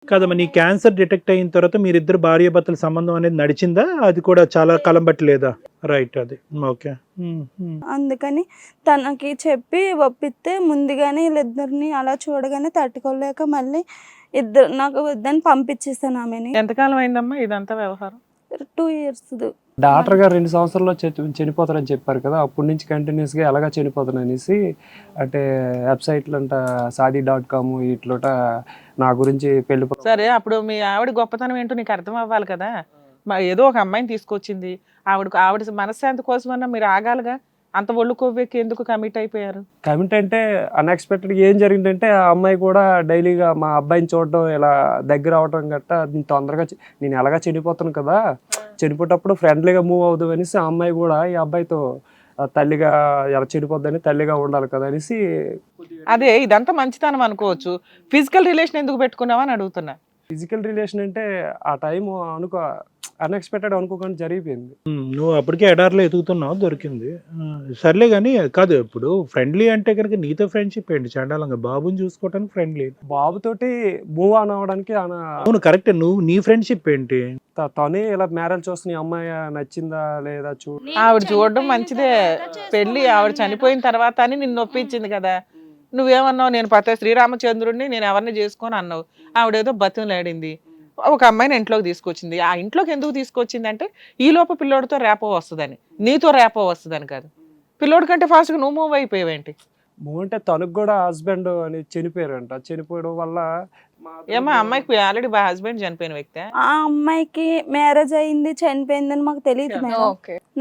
కదమ్మా, నీ cancer detect అయిన తర్వాత మీరిద్దరు భార్యాభర్తల సంబంధం అనేది నడిచిందా? అది కూడా చాలా కాలం పట్టలేదా? రైట్, అది ఓకే. అందుకని తనకి చెప్పి ఒప్పిస్తే ముందుగానే వీళ్ళిద్దరిని అలా చూడగానే తట్టుకోలేక మళ్ళీ ఇద్దరు నాకు వద్దని పంపించేసాను ఆమెని. ఎంతకాలం అయిందమ్మా ఇదంతా వ్యవహారం? 2 years. డాక్టర్ గారు 2 సంవత్సరాల్లో చనిపోతారని చెప్పారు కదా, అప్పటి నుంచి కంటిన్యూస్గా ఎలాగా చనిపోతాను అనేసి అంటే వెబ్సైట్లు అంట saadi.com ఇట్లోట నా గురించి పెళ్లి. సరే, అప్పుడు మీ ఆవిడ గొప్పతనం ఏంటో నీకు అర్థం అవ్వాలి కదా. ఏదో ఒక అమ్మాయిని తీసుకొచ్చింది, ఆవిడ మనశ్శాంతి కోసమన్నా మీరు ఆగాలిగా. అంత ఒళ్ళు కొవ్వెక్కి ఎందుకు కమిట్ అయిపోయారు? కమిట్ అంటే అన్ఎక్స్పెక్టెడ్గా ఏం జరిగిందంటే ఆ అమ్మాయి కూడా డైలీగా మా అబ్బాయిని చూడడం, ఇలా దగ్గర అవడం గట్టా తొందరగా నేను ఎలాగా చనిపోతాను కదా, చనిపోయేటప్పుడు ఫ్రెండ్లీగా మూవ్ అవుదాం అనేసి ఆ అమ్మాయి కూడా ఈ అబ్బాయితో తల్లిగా ఎలా చనిపోద్దని తల్లిగా ఉండాలి కదా అనేసి. అదే ఇదంతా మంచితనం అనుకోవచ్చు, ఫిజికల్ రిలేషన్ ఎందుకు పెట్టుకున్నావా అని అడుగుతున్నా. ఫిజికల్ రిలేషన్ అంటే ఆ టైం అన్ఎక్స్పెక్టెడ్ అనుకోకుండా జరిగిపోయింది. నువ్వు అప్పటికే ఎడార్లో ఎదుగుతున్నావు, దొరికింది. సర్లే కానీ కాదు, ఇప్పుడు ఫ్రెండ్లీ అంటే కనుక నీతో ఫ్రెండ్షిప్ ఏంటి చండాలంగా? బాబుని చూసుకోవడానికి ఫ్రెండ్లీ, బాబుతోటి మూవ్ ఆన్ అవ్వడానికి అవును కరెక్ట్. నువ్వు నీ ఫ్రెండ్షిప్ ఏంటి? తనే ఇలా మ్యారేజ్ చూస్తున్న అమ్మాయి నచ్చిందా లేదా ఆవిడ చూడడం మంచిదే, పెళ్లి ఆవిడ చనిపోయిన తర్వాత అని నిన్ను ఒప్పించింది కదా. నువ్వేమన్నావు? నేను శ్రీరామచంద్రుడిని నేను ఎవరిని చేసుకొని అన్నావు. ఆవిడేదో బతిమలాడింది, ఒక అమ్మాయిని ఇంట్లోకి తీసుకొచ్చింది. ఆ ఇంట్లోకి ఎందుకు తీసుకొచ్చింది అంటే ఈ లోపు పిల్లోడితో రేపో వస్తుందని, నీతో రేపో వస్తుందని కాదు. పిల్లోడి కంటే ఫాస్ట్గా నువ్వు మూవ్ అయిపోయావేంటి? మూవ్ అంటే తనకు కూడా హస్బెండ్ అని చనిపోయారంట. చనిపోవడం వల్ల ఏమో అమ్మాయికి ఆల్రెడీ హస్బెండ్ చనిపోయిన వ్యక్తి. ఆ అమ్మాయికి మ్యారేజ్ అయింది, చనిపోయిందని మాకు తెలియదు మేడం.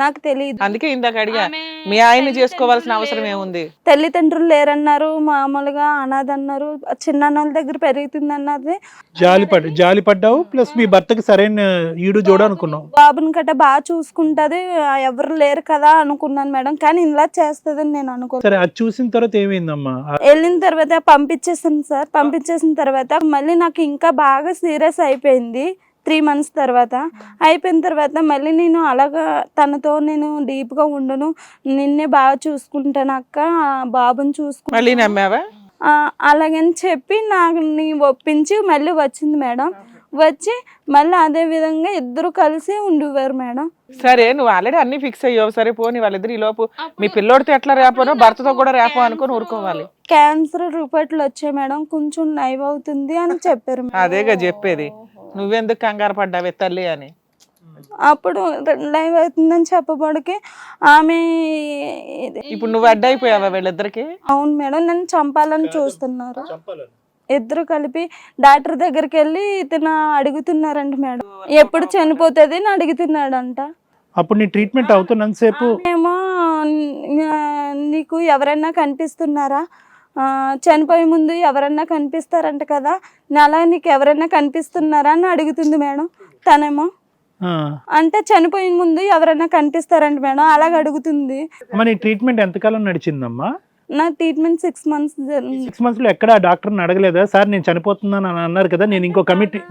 నాకు తెలియదు, అందుకే ఇందాక అడిగా మీ ఆయన్ని చేసుకోవాల్సిన అవసరం ఏముంది? తల్లిదండ్రులు లేరన్నారు, మామూలుగా అనాథ అన్నారు, చిన్నన్నల దగ్గర పెరుగుతుంది అన్నది. జాలి పడ్డావు, ప్లస్ మీ భర్తకి సరైన ఈడు జోడు అనుకున్నావు. బాబుని కట్ట బాగా చూసుకుంటది, ఎవరు లేరు కదా అనుకున్నాను మేడం, కానీ ఇలా చేస్తుందని నేను అనుకో. సరే, అది చూసిన తర్వాత ఏమైందమ్మా? వెళ్ళిన తర్వాత పంపించేసాను సార్. పంపించేసిన తర్వాత మళ్ళీ నాకు ఇంకా బాగా సీరియస్ అయిపోయింది. 3 months తర్వాత అయిపోయిన తర్వాత మళ్ళీ నేను అలాగా తనతో నేను డీప్గా ఉండను, నిన్నే బాగా చూసుకుంటాను అక్క, బాబుని మళ్ళీ నమ్మావా? అలాగని చెప్పి నాకు నీ ఒప్పించి మళ్ళీ వచ్చింది మేడం. వచ్చి మళ్ళీ అదే విధంగా ఇద్దరు కలిసి ఉండేవారు మేడం. సరే, నువ్వు ఆల్రెడీ అన్ని ఫిక్స్ అయ్యావు. సరే పోనీ, వాళ్ళిద్దరు ఈ లోపు మీ పిల్లోడితో ఎట్లా రేపోనో భర్తతో కూడా రేపో అనుకుని ఊరుకోవాలి. క్యాన్సర్ రిపోర్ట్లు వచ్చాయి మేడం, కొంచెం నయం అవుతుంది అని చెప్పారు. అదేగా చెప్పేది, నువ్వెందుకు కంగారు పడ్డావే తల్లి అని. అప్పుడు లైవ్ అవుతుందని చెప్పబడికి ఆమె ఇప్పుడు నువ్వు అడ్డైపోయావా వీళ్ళిద్దరికి? అవును మేడం, నన్ను చంపాలని చూస్తున్నారు. ఇద్దరు కలిపి డాక్టర్ దగ్గరికి వెళ్ళి ఇతను అడుగుతున్నారంట మేడం, ఎప్పుడు చనిపోతుంది అని అడుగుతున్నాడంట. అప్పుడు నీ ట్రీట్మెంట్ అవుతున్నంతసేపు ఏమో నీకు ఎవరైనా కనిపిస్తున్నారా, చనిపోయే ముందు ఎవరన్నా కనిపిస్తారంట కదా, అలా నీకు ఎవరైనా కనిపిస్తున్నారా అని అడుగుతుంది మేడం. తనేమో అంటే చనిపోయే ముందు ఎవరైనా కనిపిస్తారంట మేడం, అలాగ అడుగుతుంది. మరి ట్రీట్మెంట్ ఎంతకాలం నడిచిందమ్మా? నా ట్రీట్మెంట్ 6 months. 6 months లో ఎక్కడ డాక్టర్ని అడగలేదా? సార్ నేను చనిపోతున్నాను అని అన్నారు కదా, నేను ఇంకో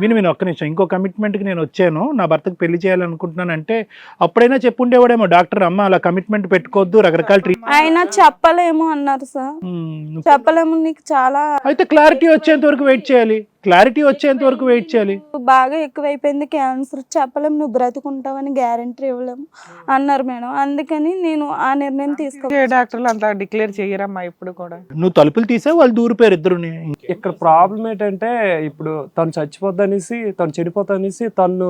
విను ఒక్క నిమిషం, ఇంకో కమిట్మెంట్కి నేను వచ్చాను, నా భర్తకు పెళ్లి చేయాలనుకుంటున్నాను అంటే అప్పుడైనా చెప్పుండేవాడేమో డాక్టర్, అమ్మ అలా కమిట్మెంట్ పెట్టుకోవద్దు, రకరకాల ట్రీట్మెంట్. ఆయన చెప్పలేము అన్నారు సార్. చెప్పలేము, నీకు చాలా అయితే క్లారిటీ వచ్చేంత వరకు వెయిట్ చేయాలి. బాగా ఎక్కువైపోయింది క్యాన్సర్, చెప్పలేము, నువ్వు బ్రతుకుంటావని గ్యారంటీ ఇవ్వలేము అన్నారు మేడం. అందుకని నేను ఆ నిర్ణయం డాక్టర్లు అంతా డిక్లేర్ చేయరమ్మా ఇప్పుడు కూడా. నువ్వు తలుపులు తీసే వాళ్ళు దూరిపోయారు ఇద్దరుని. ఇక్కడ ప్రాబ్లం ఏంటంటే ఇప్పుడు తను చచ్చిపోద్దనేసి, తను చనిపోతానేసి తను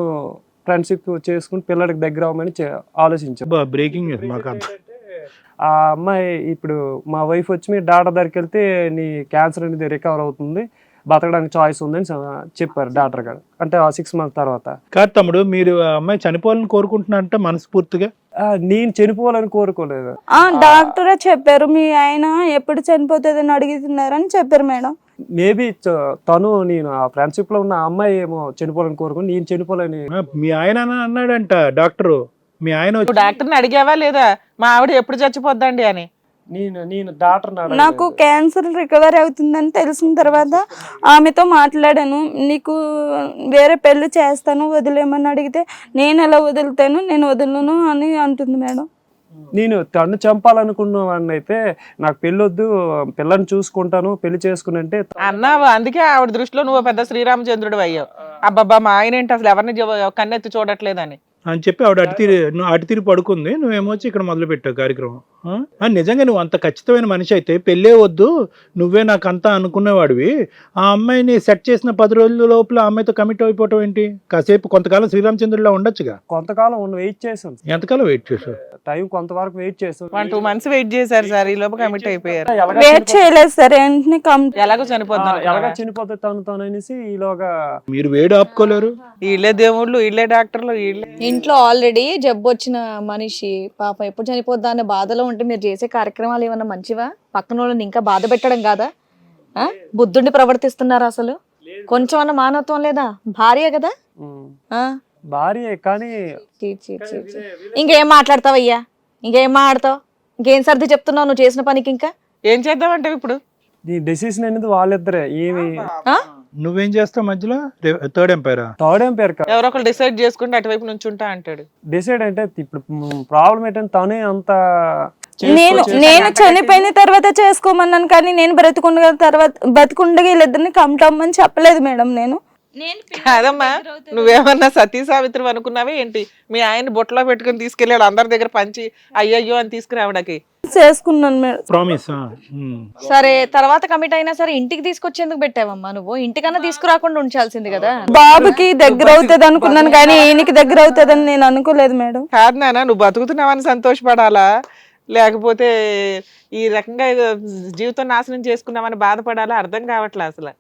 ఫ్రెండ్షిప్ చేసుకుని పిల్లడికి దగ్గర అవ్వమని ఆలోచించాను. బ్రేకింగ్. ఆ అమ్మాయి ఇప్పుడు మా వైఫ్ వచ్చి మీ డాక్టర్ దగ్గరికి వెళ్తే నీ క్యాన్సర్ అనేది రికవర్ అవుతుంది, బతకడానికి చాయిస్ ఉందని చెప్పారు డాక్టర్ గారు. అంటే 6 months తర్వాత. కాదు తమ్ముడు, మీరు ఆ అమ్మాయి చనిపోవాలని కోరుకుంటున్నారంటే మనస్ఫూర్తిగా? నేను చనిపోవాలని కోరుకోలేదు, డాక్టరే చెప్పారు. మీ ఆయన ఎప్పుడు చనిపోతుందని అడుగుతున్నారని చెప్పారు మేడం. మేబీ తను నేను ఆ ఫ్రెండ్షిప్ లో ఉన్న అమ్మాయి ఏమో చనిపోవాలని కోరుకుని నేను చనిపోలేని. మీ ఆయన అన్నాడంట డాక్టరు. మీ ఆయన డాక్టర్ని అడిగావా లేదా మా ఆవిడ ఎప్పుడు చచ్చిపోద్దండి అని? నేను డాక్టర్ నాకు క్యాన్సర్ రికవరీ అవుతుందని తెలిసిన తర్వాత ఆమెతో మాట్లాడాను. నీకు వేరే పెళ్లి చేస్తాను వదిలేమని అడిగితే నేను ఎలా వదులుతాను, నేను వదలను అని అంటుంది మేడం. నేను తను చంపాలనుకున్న వాడిని అయితే నాకు పెళ్ళొద్దు, పిల్లని చూసుకుంటాను, పెళ్లి చేసుకుని అంటే అన్నావు, అందుకే ఆవిడ దృష్టిలో నువ్వు పెద్ద శ్రీరామచంద్రుడు అయ్యావు. అబ్బాబ్బా మా ఆయన ఏంటి అసలు ఎవరిని కన్నెత్తి చూడట్లేదని అని చెప్పి ఆవిడ అటు తిరిగి పడుకుంది, నువ్వేమో వచ్చి ఇక్కడ మొదలు పెట్టావు కార్యక్రమం. నిజంగా నువ్వు అంత ఖచ్చితమైన మనిషి అయితే పెళ్ళే వద్దు, నువ్వే నాకు అంతా అనుకునేవాడివి, ఆ అమ్మాయిని సెట్ చేసిన 10 రోజుల లోపల ఆ అమ్మాయితో కమిట్ అయిపోవటం ఏంటి? కాసేపు కొంతకాలం శ్రీరామచంద్రుడిలా ఉండొచ్చుగా. కొంతకాలం వెయిట్ చేశాను. ఎంతకాలం వెయిట్ చేసావు? టైం కొంతవరకు వెయిట్ చేశాను. 1-2 months వెయిట్ చేశారు సార్, ఈ లోపు కమిట్ అయిపోయారు. వెయిట్ చేయలేదు సార్, వెంటనే ఎలాగో చనిపోతున్నారు, ఎలాగ చనిపోతే తను అనేసి ఈలోగా మీరు వేడి ఆపుకోలేరు. వీళ్ళే దేవుళ్ళు, వీళ్ళే డాక్టర్లు, వీళ్ళే ఇంట్లో ఆల్రెడీ జబ్బు వచ్చిన మనిషి పాప ఎప్పుడు చనిపోద్దా అనే బాధలో ఉంటే మీరు చేసే కార్యక్రమాలు ఏమన్నా మంచివా? పక్కన వాళ్ళని ఇంకా బాధ పెట్టడం కాదా? బుద్ధుడిని ప్రవర్తిస్తున్నారు అసలు? కొంచెం అన్న మానవత్వం లేదా? భార్య కదా, భార్య. కానీ ఇంకేం మాట్లాడతావయ్యా? ఇంకేం మాట్లాడతావు? ఇంకేం సర్ది చెప్తున్నావు నువ్వు చేసిన పనికి? ఇంకా ఏం చేద్దామంటే ఇప్పుడు ఈ డెసిషన్ అనేది వాళ్ళిద్దరే. ఏమి నువ్వేం చేస్తావు మధ్యలో? థర్డ్ ఎంపైర్ ఎవరో ఒకరు డిసైడ్ చేసుకుంటే అటువైపు నుంచి ఉంటా అంటాడు. డిసైడ్ అంటే ఇప్పుడు ప్రాబ్లం ఏంటంటే తనే అంత నేను చనిపోయిన తర్వాత చేసుకోమన్నాను, కానీ నేను బతికుండగా వీళ్ళిద్దరిని కమ్ముతామని చెప్పలేదు మేడం. నేను కాదమ్మా, నువ్వేమన్నా సతీ సావిత్రి అనుకున్నావే ఏంటి? మీ ఆయన బొట్టలో పెట్టుకుని తీసుకెళ్ళాడు అందరి దగ్గర పంచి అయ్యయ్యో అని తీసుకురావడానికి చేసుకున్నాను మేడం. ప్రామిస్. సరే, తర్వాత కమిట్ అయినా సరే ఇంటికి తీసుకొచ్చేందుకు పెట్టావమ్మా నువ్వు? ఇంటికన్నా తీసుకురాకుండా ఉంచాల్సింది కదా. బాబుకి దగ్గర అవుతుంది అనుకున్నాను, కానీ ఈయనకి దగ్గర అవుతుందని నేను అనుకోలేదు మేడం. కాదు నాన్న, నువ్వు బతుకుతున్నావని సంతోషపడాలా, లేకపోతే ఈ రకంగా జీవితం నాశనం చేసుకున్నామని బాధపడాలా? అర్థం కావట్లే అసలు.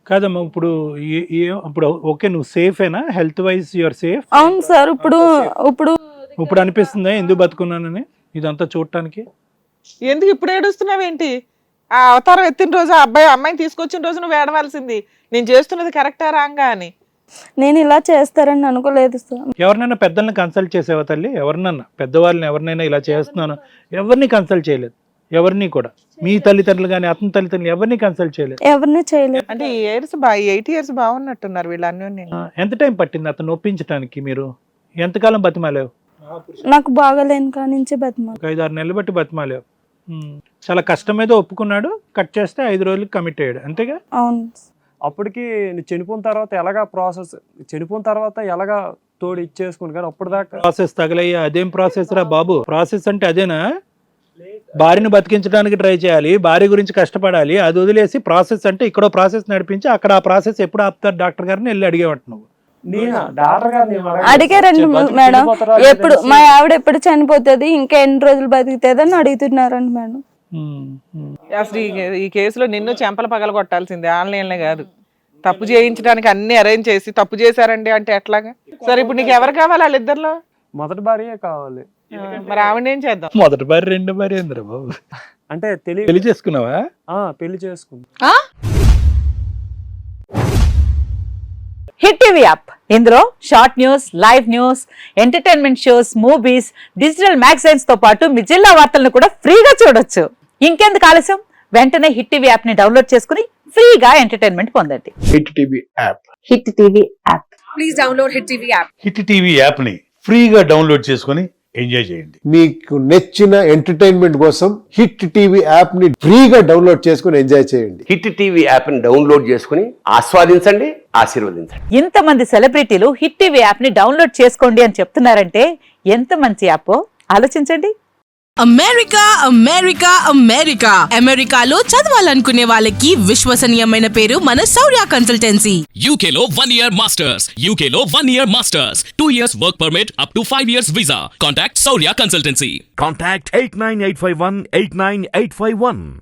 కాదమ్మా, ఇప్పుడు ఇప్పుడు ఓకే, నువ్వు సేఫేనా? Health wise your safe? అవును సార్. ఇప్పుడు అనిపిస్తుందా ఎందుకు బతుకున్నానని ఇదంతా చూడటానికి? ఎందుకు ఇప్పుడు ఏడుస్తున్నావేంటి? ఆ అవతారం ఎత్తిన రోజు ఆ అమ్మాయిని తీసుకొచ్చిన రోజు నువ్వు ఏడవలసింది. నేను చేస్తున్నది కరెక్టా రాంగా అని. నేను ఇలా చేస్తారని అనుకోలేదు సార్. ఎవరినైనా పెద్దల్ని కన్సల్ట్ చేసేవా తల్లి? ఎవరినన్నా పెద్దవాళ్ళని ఎవరినైనా ఇలా చేస్తున్నాను ఎవరిని కన్సల్ట్ చేయలేదు? ఎవరిని కూడా మీ తల్లిదండ్రులు కానీ అతని తల్లిదండ్రులు ఎవరిని కన్సల్ట్ చేయలేదు? ఎవరిని చేయలేదు. అంటే 8 years బాగున్నట్టున్నారు వీళ్ళు అన్నీ. ఎంత టైం పట్టింది అతను ఒప్పించడానికి? మీరు ఎంతకాలం బతిమాలేవు? నాకు బాగాలేను కానించి బతిమాలు. 5-6 నెలలు బట్టి బతిమాలేవు. చాలా కష్టం మీద ఒప్పుకున్నాడు, కట్ చేస్తే 5 రోజులకి కమిట్ అయ్యాడు, అంతేగా? అవును. అప్పటికి చనిపోయిన తర్వాత ఎలాగా ప్రాసెస్, చనిపోయిన తర్వాత ఎలాగా తోడు ఇచ్చేసుకుని, కానీ అప్పుడు దాకా ప్రాసెస్ తగలయ్యా. అదేం ప్రాసెస్ రా బాబు? ప్రాసెస్ అంటే అదేనా? భార్యను బతికించడానికి ట్రై చేయాలి, భార్య గురించి కష్టపడాలి, అది వదిలేసి ప్రాసెస్ అంటే ఇక్కడ ప్రాసెస్ నడిపించి అక్కడ ఆ ప్రాసెస్ ఎప్పుడు ఆపుతారు డాక్టర్ గారిని వెళ్ళి అడిగేవంట నువ్వు. అడిగారండి మేడం, ఎప్పుడు మా ఆవిడ ఎప్పుడు చనిపోతుంది, ఇంకా ఎన్ని రోజులు బతుకుతుంది అని అడుగుతున్నారండి మేడం. అసలు ఈ కేసులో నిన్ను చెంపలు పగలగొట్టాల్సిందే, ఆన్లైన్లే కాదు. తప్పు చేయించడానికి అన్ని అరేంజ్ చేసి తప్పు చేశారండి అంటే ఎట్లాగా? సరే, ఇప్పుడు నీకు ఎవరు కావాలి వాళ్ళిద్దరిలో? మొదటి భార్య కావాలి. మరి ఆవిడ ఏం చేద్దాం? మొదటి భార్య, రెండో భార్య ఏంద్ర బాబు? అంటే పెళ్లి చేసుకున్నావా? పెళ్లి చేసుకున్నా. హిట్ టీవీ యాప్, ఇందులో short news, live news, entertainment shows, movies, digital magazines తో పాటు మీ జిల్లా వార్తలను కూడా ఫ్రీగా చూడొచ్చు. ఇంకెందుకు ఆలస్యం, వెంటనే హిట్ టీవీ యాప్ ని డౌన్లోడ్ చేసుకుని ఫ్రీగా ఎంటర్టైన్మెంట్ పొందండి. Hit TV app. Hit TV app. Please download hit TV app. Hit TV app ని ఫ్రీగా డౌన్లోడ్ చేసుకొని ఎంజాయ్ చేయండి. మీకు నచ్చిన ఎంటర్టైన్మెంట్ కోసం హిట్ టీవీ యాప్ ని ఫ్రీగా డౌన్లోడ్ చేసుకుని ఎంజాయ్ చేయండి. హిట్ టీవీ యాప్ ని డౌన్లోడ్ చేసుకుని ఆస్వాదించండి, ఆశీర్వదించండి. ఇంతమంది సెలబ్రిటీలు హిట్ టీవీ యాప్ ని డౌన్లోడ్ చేసుకోండి అని చెప్తున్నారంటే ఎంత మంచి యాప్ ఆలోచించండి. అమెరికా అమెరికా అమెరికా అమెరికాలో చదవాలనుకునే వాళ్ళకి విశ్వసనీయమైన పేరు మన శౌర్య కన్సల్టెన్సీ. UK లో 1 year masters, UK లో 1 year masters, 2 years work permit up to 5 years visa. Contact Saurya Consultancy. Contact 89851 89851.